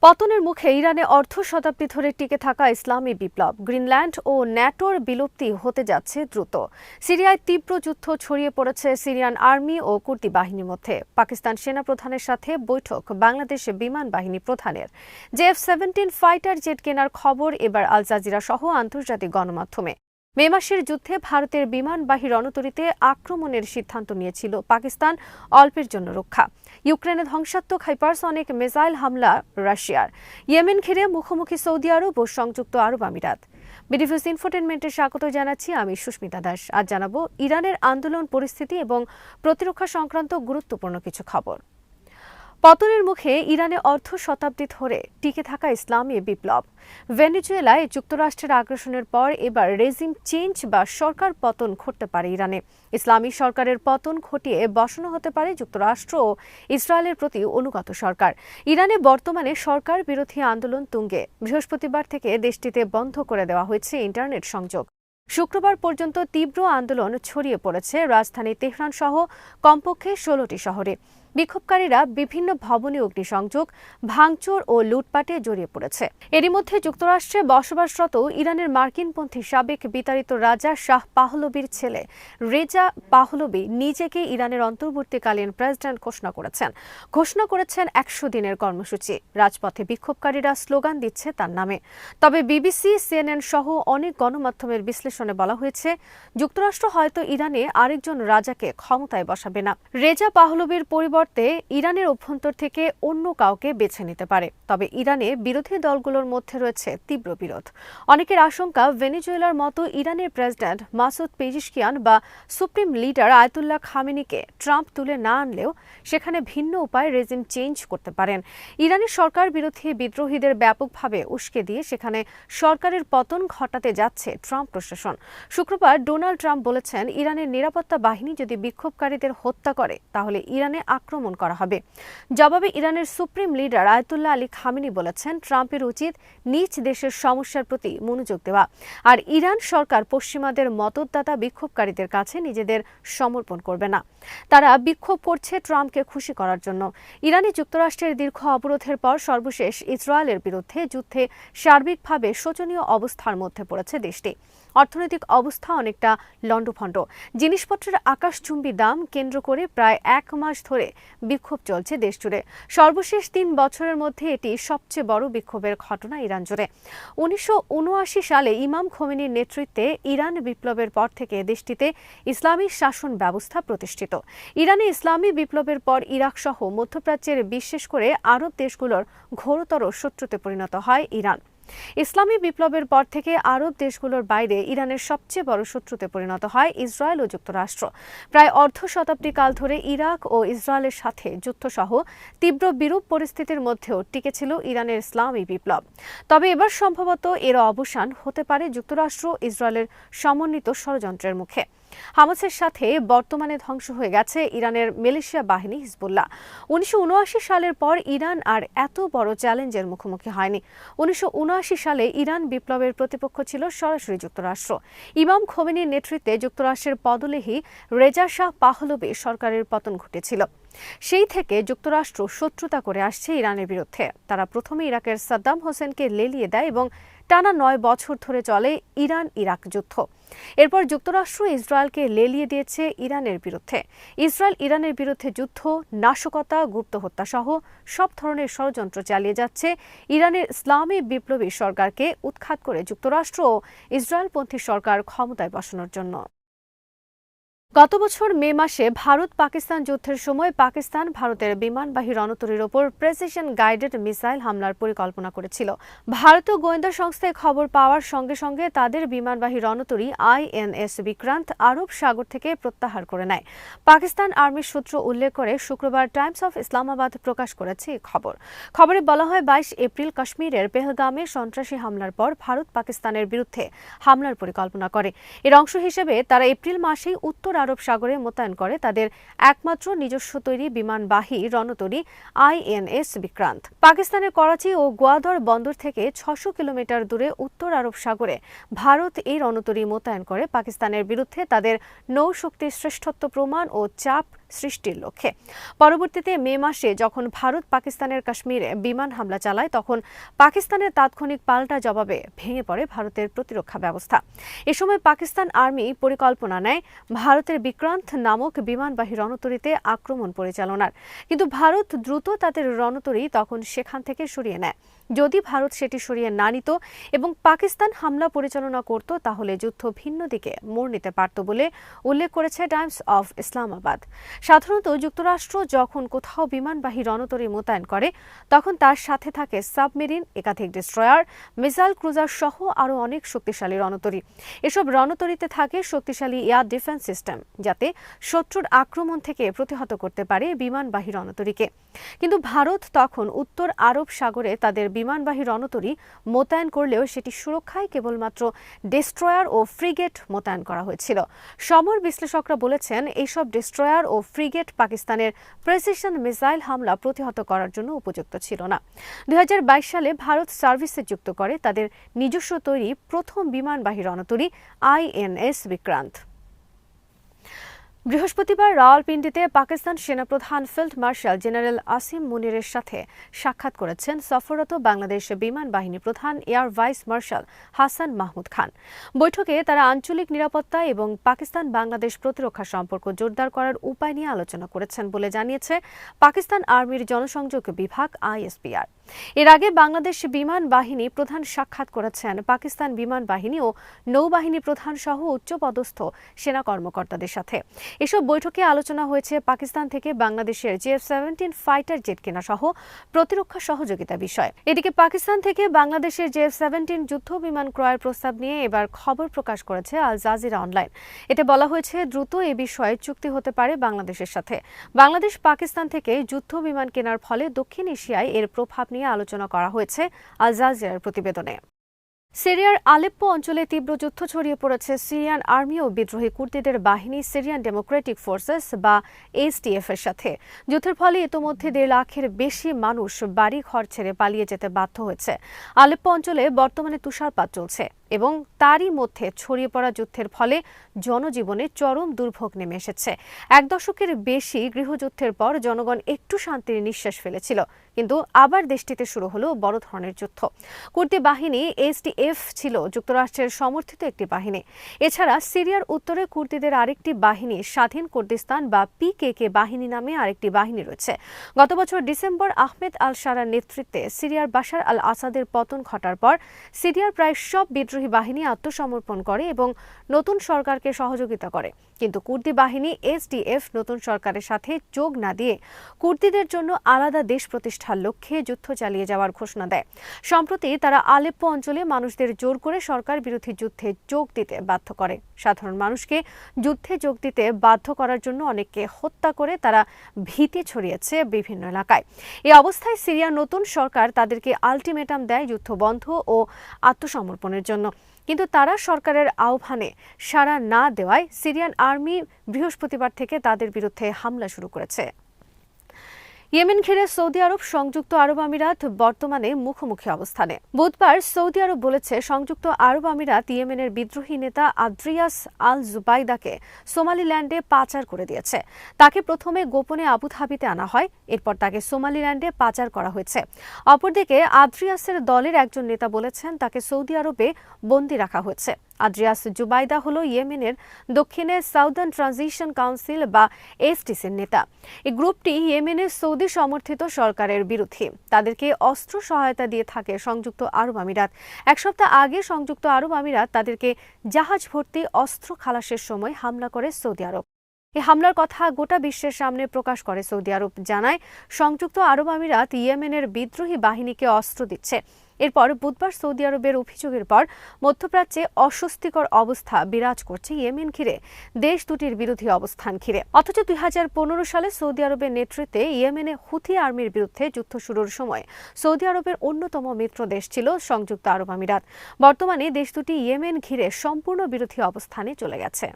পতনের মুখে ইরানে অর্ধ শতাব্দী ধরে টিকে থাকা ইসলামী বিপ্লব, গ্রিনল্যান্ড ও ন্যাটোর বিলুপ্তি হতে যাচ্ছে দ্রুত। সিরিয়ায় তীব্র যুদ্ধ ছড়িয়ে পড়েছে সিরিয়ান আর্মি ও কুর্দি বাহিনীর মধ্যে। পাকিস্তান সেনাপ্রধানের সাথে বৈঠক বাংলাদেশ বিমান বাহিনী প্রধানের। F-17 ফাইটার জেট কেনার খবর এবার আল জাজিরা সহ আন্তর্জাতিক গণমাধ্যমে। মে মাসের যুদ্ধে ভারতের বিমানবাহী রণতরীতে আক্রমণের সিদ্ধান্ত নিয়েছিল পাকিস্তান, অল্পের জন্য রক্ষা। ইউক্রেনে ধ্বংসাত্মক হাইপারসনিক মিসাইল হামলা রাশিয়ার। ইয়েমেন ঘিরে মুখোমুখি সৌদি আরব ও সংযুক্ত আরব আমিরাত। বিডিভিউজ ইনফোটেনমেন্টে স্বাগত জানাচ্ছি আমি সুস্মিতা দাস। আজ জানাবো ইরানের আন্দোলন পরিস্থিতি এবং প্রতিরক্ষা সংক্রান্ত গুরুত্বপূর্ণ কিছু খবর। পতনের মুখে ইরানে অর্ধ শতাব্দী ধরে টিকে থাকা ইসলামী বিপ্লব। ভেনেজুয়েলায় যুক্তরাষ্ট্রের আগ্রাসনের পর এবার রেজিম চেঞ্জ বা সরকার পতন ঘটতে পারে ইরানে। ইসলামী সরকারের পতন ঘটিয়ে বসানো হতে পারে যুক্তরাষ্ট্র ও ইসরায়েলের প্রতি অনুগত সরকার। ইরানে বর্তমানে সরকার বিরোধী আন্দোলন তুঙ্গে। বৃহস্পতিবার থেকে দেশটিতে বন্ধ করে দেওয়া হয়েছে ইন্টারনেট সংযোগ। শুক্রবার পর্যন্ত তীব্র আন্দোলন ছড়িয়ে পড়েছে রাজধানী তেহরান সহ কমপক্ষে 16টি শহরে। বিক্ষোভকারীরা বিভিন্ন ভবনে অগ্নিসংযোগ, ভাঙচুর ও লুটপাটে জড়িয়ে পড়েছে। এরই মধ্যে যুক্তরাষ্ট্রে বসবাসরত ইরানের মার্কিনপন্থী সাবেক বিতাড়িত রাজা শাহ পাহলবির ছেলে রেজা পাহলবি নিজেকে ইরানের অন্তর্বর্তীকালীন প্রেসিডেন্ট ঘোষণা করেছেন 100 দিনের কর্মসূচি। রাজপথে বিক্ষোভকারীরা স্লোগান দিচ্ছে তার নামে। তবে বিবিসি, CNN সহ অনেক গণমাধ্যমের বিশ্লেষণে বলা হয়েছে, যুক্তরাষ্ট্র হয়তো ইরানে আরেকজন রাজাকে ক্ষমতায় বসাবে না। রেজা পাহলবির পরিবর্তে ইরানের অভ্যন্তর থেকে অন্য কাউকে বেছে নিতে পারে। তবে ইরানে বিরোধী দলগুলোর মধ্যে রয়েছে তীব্র বিরোধ। অনেকের আশঙ্কা, ভেনেজুয়েলার মতো ইরানের প্রেসিডেন্ট মাসুদ পেজিশকিয়ান বা সুপ্রিম লিডার আয়াতুল্লাহ খামেনিকে ট্রাম্প তুলে না আনলেও সেখানে ভিন্ন উপায়ে রেজিম চেঞ্জ করতে পারেন। ইরানের সরকার বিরোধী বিদ্রোহীদের ব্যাপকভাবে উস্কে দিয়ে সেখানে সরকারের পতন ঘটাতে যাচ্ছে ট্রাম্প প্রশাসন। শুক্রবার ডোনাল্ড ট্রাম্প বলেছেন, ইরানের নিরাপত্তা বাহিনী যদি বিক্ষোভকারীদের হত্যা করে তাহলে ইরানে আক্রমণ করা হবে। জবাবে ইরানের supreme leader Ayatollah Ali Khamenei বলেছেন, ট্রাম্পের উচিত নিজ দেশের সমস্যার প্রতি মনোযোগ দেওয়া। আর ইরান সরকার পশ্চিমাদের মদতদাতা বিক্ষোভকারীদের কাছে নিজেদের সমর্পণ করবে না। তারা বিক্ষোভ করছে ট্রাম্পকে খুশি করার জন্য। ইরানে যুক্তরাষ্ট্রের দীর্ঘ অবরোধের পর সর্বশেষ ইসরায়েলের বিরুদ্ধে যুদ্ধে সার্বিকভাবে শোচনীয় অবস্থার মধ্যে পড়েছে দেশটি। অর্থনৈতিক অবস্থা অনেকটা লণ্ডভণ্ড। জিনিসপত্রের আকাশচুম্বী দাম কেন্দ্র করে প্রায় 1 মাস ধরে বিক্ষোভ চলছে দেশজুড়ে। সর্বশেষ 3 বছরের মধ্যে এটি সবচেয়ে বড় বিক্ষোভের ঘটনা ইরান জুড়ে। 1979 সালে ইমাম খোমেনির নেতৃত্বে ইরান বিপ্লবের পর থেকে দেশটিতে ইসলামী শাসন ব্যবস্থা প্রতিষ্ঠিত। ইরানে ইসলামী বিপ্লবের পর ইরাক সহ মধ্যপ্রাচ্যের, বিশেষ করে আরব দেশগুলোর ঘোরতর শত্রুতে পরিণত হয় ইরান। ইসলামী বিপ্লবেের পর থেকে আরব দেশগুলোর বাইরে ইরানের সবচেয়ে বড় শত্রুতে পরিণত হয় ইসরায়েল ও যুক্তরাষ্ট্র। প্রায় অর্ধ শতাব্দী কাল ধরে ইরাক ও ইসরায়েলের সাথে যুদ্ধসহ তীব্র বিরূপ পরিস্থিতির মধ্যেও টিকেছিল ইরানের ইসলামী বিপ্লব। তবে এবার সম্ভবত এর অবসান হতে পারে যুক্তরাষ্ট্র ইসরায়েলের সমন্বিত ষড়যন্ত্রের মুখে। হামাসের সাথে বর্তমানে ধ্বংস হয়ে গেছে ইরানের মিলিশিয়া বাহিনী হিজবুল্লাহ। 1979 সালের পর ইরান আর এত বড় চ্যালেঞ্জের মুখোমুখি হয়নি। 1979 সালে ইরান বিপ্লবের প্রতিপক্ষ ছিল সরাসরি যুক্তরাষ্ট্র। ইমাম খোমেনির নেতৃত্বে যুক্তরাষ্ট্রের পদলেহী রেজা শাহ পাহলবি সরকারের পতন ঘটেছিল। সেই থেকে যুক্তরাষ্ট্র শত্রুতা করে আসছে ইরানের বিরুদ্ধে। তারা প্রথমে ইরাকের সাদ্দাম হোসেনকে লেলিয়ে দেয় এবং টানা 9 বছর ধরে চলে ইরান ইরাক যুদ্ধ। এরপর যুক্তরাষ্ট্র ইসরায়েলকে লেলিয়ে দিয়েছে ইরানের বিরুদ্ধে। ইসরায়েল ইরানের বিরুদ্ধে যুদ্ধ, নাশকতা, গুপ্ত হত্যা সহ সব ধরনের ষড়যন্ত্র চালিয়ে যাচ্ছে ইরানের ইসলামী বিপ্লবী সরকারকে উৎখাত করে যুক্তরাষ্ট্র ও ইসরায়েলপন্থী সরকার ক্ষমতায় বসানোর জন্য। গত বছর মে মাসে ভারত-পাকিস্তান যুদ্ধের সময় পাকিস্তান ভারতের বিমানবাহী রণতরীর ওপর প্রেসিশন গাইডেড মিসাইল হামলার পরিকল্পনা করেছিল। ভারতীয় গোয়েন্দা সংস্থায় খবর পাওয়ার সঙ্গে সঙ্গে তাদের বিমানবাহী রণতরী INS বিক্রান্ত আরব সাগর থেকে প্রত্যাহার করে নেয়। পাকিস্তান আর্মির সূত্র উল্লেখ করে শুক্রবার টাইমস অফ ইসলামাবাদ প্রকাশ করেছে এই খবরে বলা হয়, 22 এপ্রিল কাশ্মীরের পেহলগামে সন্ত্রাসী হামলার পর ভারত পাকিস্তানের বিরুদ্ধে হামলার পরিকল্পনা করে। এর অংশ হিসেবে তারা এপ্রিল মাসেই উত্তর আরব সাগরে মোতায়েন করে তাদের একমাত্র নিজস্ব তৈরি বিমানবাহী রণতরী INS বিক্রান্ত। পাকিস্তানের করাচি ও গোয়াদর বন্দর থেকে 600 কিলোমিটার দূরে উত্তর আরব সাগরে ভারত এই রণতরী মোতায়েন করে পাকিস্তানের বিরুদ্ধে তাদের নৌশক্তির শ্রেষ্ঠত্ব প্রমাণ ও চাপ সৃষ্টির লক্ষ্যে। পরবর্তীতে মে মাসে যখন ভারত পাকিস্তানের কাশ্মীরে বিমান হামলা চালায় তখন পাকিস্তানের তাৎক্ষণিক পাল্টা জবাবে ভেঙে পড়ে ভারতের প্রতিরক্ষা ব্যবস্থা। এ সময় পাকিস্তান আর্মি পরিকল্পনা নেয় ভারতের বিক্রান্ত নামক বিমানবাহী রণতরীতে আক্রমণ পরিচালনার, কিন্তু ভারত দ্রুত তাদের রণতরী তখন সেখান থেকে সরিয়ে নেয়। যদি ভারত সেটি সরিয়ে না নিত এবং পাকিস্তান হামলা পরিচালনা করত তাহলে যুদ্ধ ভিন্ন দিকে মোড় নিতে পারত বলে উল্লেখ করেছে টাইমস অফ ইসলামাবাদ। সাধারণত যুক্তরাষ্ট্র যখন কোথাও বিমানবাহী রণতরী মোতায়েন করে তখন তার সাথে থাকে সাবমেরিন, একাধিক ডেস্ট্রয়ার, মিসাইল ক্রুজার সহ আরও অনেক শক্তিশালী রণতরী। এসব রণতরীতে থাকে শক্তিশালী এয়ার ডিফেন্স সিস্টেম, যাতে শত্রুর আক্রমণ থেকে প্রতিহত করতে পারে বিমানবাহী রণতরীকে। কিন্তু ভারত তখন উত্তর আরব সাগরে তাদের বিমানবাহী রণতরী মোতায়েন করলেও সেটি সুরক্ষায় কেবলমাত্র ডেস্ট্রয়ার ও ফ্রিগেট মোতায়েন করা হয়েছিল। সমর বিশ্লেষকরা বলেছেন এইসব ডেস্ট্রয়ার ও ফ্রিগেট পাকিস্তানের প্রেসিশন মিসাইল হামলা প্রতিহত করার জন্য উপযুক্ত ছিল না। 2022 সালে ভারত সার্ভিসে যুক্ত করে তাদের নিজস্ব তৈরি প্রথম বিমানবাহী রণতরী INS বিক্রান্ত। বৃহস্পতিবার রাওয়ালপিন্ডিতে পাকিস্তান সেনাপ্রধান ফিল্ড মার্শাল জেনারেল আসিম মুনিরের সাথে সাক্ষাৎ করেছেন সফররত বাংলাদেশ বিমান বাহিনী প্রধান air vice marshal Hasan Mahmud Khan. বৈঠকে তারা আঞ্চলিক নিরাপত্তা এবং পাকিস্তান বাংলাদেশ প্রতিরক্ষা সম্পর্ক জোরদার করার উপায় নিয়ে আলোচনা করেছেন বলে জানিয়েছে পাকিস্তান আর্মির জনসংযোগ বিভাগ ISPR। এর আগে বাংলাদেশ বিমান বাহিনী প্রধান সাক্ষাৎ করেছেন পাকিস্তান বিমান বাহিনী ও নৌবাহিনী প্রধান সহ উচ্চপদস্থ সেনা কর্মকর্তাদের সাথে। এসব বৈঠকে আলোচনা হয়েছে পাকিস্তান থেকে বাংলাদেশের JF-17 ফাইটার জেট কেনা সহ প্রতিরক্ষা সহযোগিতা বিষয়। এদিকে পাকিস্তান থেকে বাংলাদেশের JF-17 যুদ্ধ বিমান ক্রয়ের প্রস্তাব নিয়ে এবার খবর প্রকাশ করেছে আল জাজিরা অনলাইন। এতে বলা হয়েছে দ্রুত এ বিষয়ে চুক্তি হতে পারে বাংলাদেশের সাথে। বাংলাদেশ পাকিস্তান থেকে যুদ্ধ বিমান কেনার ফলে দক্ষিণ এশিয়ায় এর প্রভাব নিয়ে আলোচনা করা হয়েছে আল জাজিরার প্রতিবেদনে। সিরিয়ার আলেপ্পো অঞ্চলে তীব্র যুদ্ধ ছড়িয়ে পড়েছে সিরিয়ান আর্মি ও বিদ্রোহী কুর্দিদের বাহিনী সিরিয়ান ডেমোক্রেটিক ফোর্সেস বা SDF এর সাথে। যুদ্ধের ফলে ইতোমধ্যে 1.5 লাখের বেশি মানুষ বাড়ি ঘর ছেড়ে পালিয়ে যেতে বাধ্য হয়েছে। আলেপ্পো অঞ্চলে বর্তমানে তুষারপাত চলছে এবং তারই মধ্যে ছড়িয়ে পড়া যুদ্ধের ফলে জনজীবনে চরম দুর্ভোগ নেমে এসেছে। 1 দশকের বেশি গৃহযুদ্ধের পর জনগণ একটু শান্তির নিঃশ্বাস ফেলেছিল, কিন্তু আবার দেশটিতে শুরু হলো বড় ধরনের যুদ্ধ। কুর্দি বাহিনী SDF ছিল যুক্তরাষ্ট্রের সমর্থিত একটি বাহিনী। এছাড়া সিরিয়ার উত্তরে কুর্দিদের আরেকটি বাহিনী স্বাধীন কুর্দিস্তান বা PKK বাহিনী নামে আরেকটি বাহিনী রয়েছে। গত বছর ডিসেম্বর আহমেদ আল শারার নেতৃত্বে সিরিয়ার বাশার আল আসাদের পতন ঘটার পর সিরিয়ার প্রায় সব বিদ্রোহী বাহিনী আত্মসমর্পণ করে এবং নতুন সরকারকে সহযোগিতা করে, কিন্তু কুর্দি বাহিনী SDF নতুন সরকারের সাথে যোগ না দিয়ে কুর্দিদের জন্য আলাদা দেশ প্রতিষ্ঠার লক্ষ্যে যুদ্ধ চালিয়ে যাওয়ার ঘোষণা দেয়। সম্প্রতি তারা আলেপ্পো অঞ্চলে মানুষদের জোর করে সরকার বিরোধী যুদ্ধে যোগ দিতে বাধ্য করে। সাধারণ মানুষকে যুদ্ধে যোগ দিতে বাধ্য করার জন্য অনেককে হত্যা করে তারা ভীতি ছড়িয়েছে বিভিন্ন এলাকায়। এই অবস্থায় সিরিয়ার নতুন সরকার তাদেরকে আলটিমেটাম দেয় যুদ্ধ বন্ধ ও আত্মসমর্পণের জন্য, কিন্তু তারা সরকারের আহ্বানে সাড়া না দেওয়ায় সিরিয়ান আর্মি বৃহস্পতিবার থেকে তাদের বিরুদ্ধে হামলা শুরু করেছে। ইয়েমেন ঘিরে সৌদি আরব সংযুক্ত আরব আমিরাত বর্তমানে মুখোমুখি অবস্থানে। বুধবার সৌদি আরব বলেছে সংযুক্ত আরব আমিরাত ইয়েমেনের বিদ্রোহী নেতা আদ্রিয়াস আল জুবাইদাকে সোমালিল্যান্ডে পাচার করে দিয়েছে। তাকে প্রথমে গোপনে আবুধাবিতে আনা হয়, এরপর তাকে সোমালিল্যান্ডে পাচার করা হয়েছে। অপরদিকে আদ্রিয়াসের দলের একজন নেতা বলেছেন তাকে সৌদি আরবে বন্দী রাখা হয়েছে। আদ্রিয়াস জুবাইদা হল ইয়েমেনের দক্ষিণে সাউদার্ন ট্রানজিশন কাউন্সিল বা STCর নেতা। এই গ্রুপটি ইয়েমেনের সৌদি সমর্থিত সরকারের বিরোধী। তাদেরকে অস্ত্র সহায়তা দিয়ে থাকে সংযুক্ত আরব আমিরাত। 1 সপ্তাহ আগে সংযুক্ত আরব আমিরাত তাদেরকে জাহাজ ভর্তি অস্ত্র খালাসের সময় হামলা করে সৌদি আরব। এই হামলার কথা গোটা বিশ্বের সামনে প্রকাশ করে সৌদি আরব, জানায় সংযুক্ত আরব আমিরাত ইয়েমেনের বিদ্রোহী বাহিনীকে অস্ত্র দিচ্ছে। এরপর বুধবার সৌদি আরবের অভিযোগের পর মধ্যপ্রাচ্যে অস্বস্তিকর অবস্থা বিরাজ করছে ইয়েমেন ঘিরে দেশ দুটির বিরোধী অবস্থান ঘিরে। অথচ 2015 সালে সৌদি আরবের নেতৃত্বে ইয়েমেনে হুথি আর্মির বিরুদ্ধে যুদ্ধ শুরুর সময় সৌদি আরবের অন্যতম মিত্র দেশ ছিল সংযুক্ত আরব আমিরাত। বর্তমানে দেশ দুটি ইয়েমেন ঘিরে সম্পূর্ণ বিরোধী অবস্থানে চলে গেছে।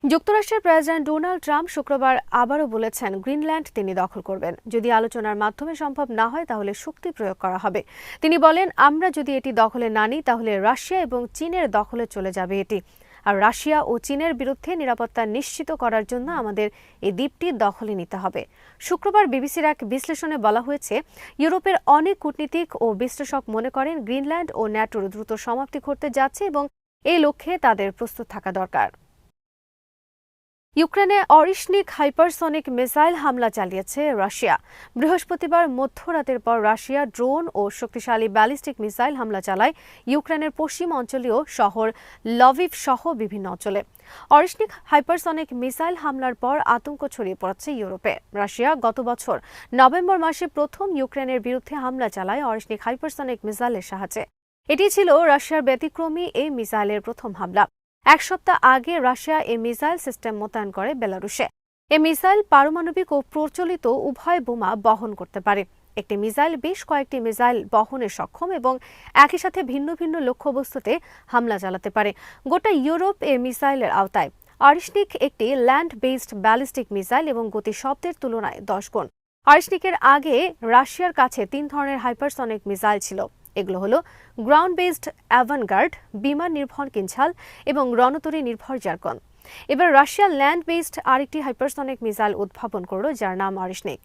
যুক্তরাষ্ট্রের প্রেসিডেন্ট ডোনাল্ড ট্রাম্প শুক্রবার আবারও বলেছেন গ্রিনল্যান্ড তিনি দখল করবেন। যদি আলোচনার মাধ্যমে সম্ভব না হয় তাহলে শক্তি প্রয়োগ করা হবে। তিনি বলেন, আমরা যদি এটি দখলে না নিই তাহলে রাশিয়া এবং চীনের দখলে চলে যাবে এটি। আর রাশিয়া ও চীনের বিরুদ্ধে নিরাপত্তা নিশ্চিত করার জন্য আমাদের এই দ্বীপটি দখলে নিতে হবে। শুক্রবার বিবিসির এক বিশ্লেষণে বলা হয়েছে, ইউরোপের অনেক কূটনীতিক ও বিশ্লেষক মনে করেন গ্রিনল্যান্ড ও ন্যাটোর দ্রুত সমাপ্তি ঘটতে যাচ্ছে এবং এই লক্ষ্যে তাদের প্রস্তুত থাকা দরকার। ইউক্রেনে অরিশনিক হাইপারসনিক মিসাইল হামলা চালিয়েছে রাশিয়া। বৃহস্পতিবার মধ্যরাতের পর রাশিয়া ড্রোন ও শক্তিশালী ব্যালিস্টিক মিসাইল হামলা চালায় ইউক্রেনের পশ্চিম অঞ্চলীয় শহর লভিভ সহ বিভিন্ন অঞ্চলে। অরিশনিক হাইপারসনিক মিসাইল হামলার পর আতঙ্ক ছড়িয়ে পড়েছে ইউরোপে। রাশিয়া গত বছর নভেম্বর মাসে প্রথম ইউক্রেনের বিরুদ্ধে হামলা চালায় অরিশনিক হাইপারসনিক মিসাইলের সাহায্যে। এটি ছিল রাশিয়ার ব্যতিক্রমী এই মিসাইলের প্রথম হামলা। এক সপ্তাহ আগে রাশিয়া এই মিসাইল সিস্টেম মোতায়েন করে বেলারুশে। এই মিসাইল পারমাণবিক ও প্রচলিত উভয় বোমা বহন করতে পারে। একটি মিসাইল বেশ কয়েকটি মিসাইল বহনে সক্ষম এবং একই সাথে ভিন্ন ভিন্ন লক্ষ্যবস্তুতে হামলা চালাতে পারে। গোটা ইউরোপ এই মিসাইলের আওতায়। অরিশনিক একটি ল্যান্ড বেসড ব্যালিস্টিক মিসাইল এবং গতি শব্দের তুলনায় 10 গুণ। অরিশনিকের আগে রাশিয়ার কাছে 3 ধরনের হাইপারসনিক মিসাইল ছিল। এগুলো হলো গ্রাউন্ড বেসড অ্যাভানগার্ড, বিমান নির্ভর কিনঝাল এবং রণতরী নির্ভর জার্কন। এবার রাশিয়া ল্যান্ড বেসড আরেকটি হাইপারসনিক মিসাইল উদ্ভাবন করল, যার নাম অরিশনিক।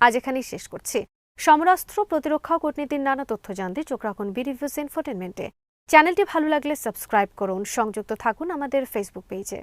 আজ এখানেই শেষ করছি। সমরাস্ত্র, প্রতিরক্ষা, কূটনীতির নানা তথ্য জানতে চোখ রাখুন বিডিভিউজ ইনফোটেনমেন্টে। চ্যানেলটি ভালো লাগলে সাবস্ক্রাইব করুন। সংযুক্ত থাকুন আমাদের ফেসবুক পেজে।